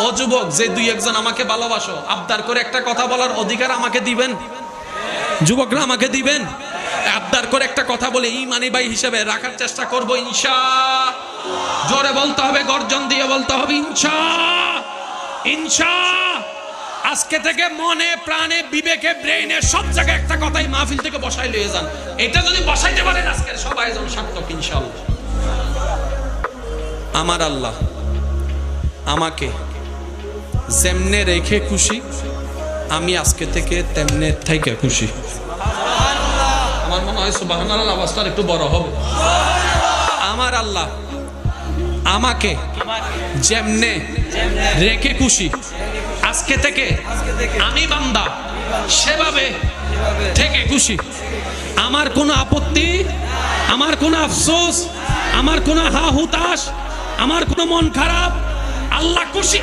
ও যুবক, যে দুই একজন আমাকে ভালোবাসো, আবদার করে একটা কথা বলার অধিকার আমাকে দিবেন? যুবকরা আমাকে দিবেন? আবদার করে একটা কথা বলে ইমানি ভাই হিসেবে রাখার চেষ্টা করবো ইনশাআল্লাহ। জোরে বলতে হবে, গর্জন দিয়ে বলতে হবে ইনশাআল্লাহ। ইনশাআল্লাহ। আজকে থেকে মনে প্রাণে বিবেকে ব্রেইনে সব জায়গায় একটা কথাই মাহফিল থেকে বসাই লয়ে যান। এটা যদি বসাইতে পারেন আজকের সব আয়োজন সার্থক ইনশাআল্লাহ। আমার আল্লাহ আমাকে যেমনে রেখে খুশি, আমি আজকে থেকে তেমনে থেকে খুশি। আমার মনে হয় সুবহানাল্লাহ আওয়াজটা একটু বড় হবে। আমার আল্লাহ আমাকে যেমনে রেখে খুশি, আজকে থেকে আমি বান্দা সেভাবে থেকে খুশি। আমার কোনো আপত্তি, আমার কোনো আফসোস, আমার কোনো হা হুতাশ, আমার কোনো মন খারাপ, আল্লাহ খুশি।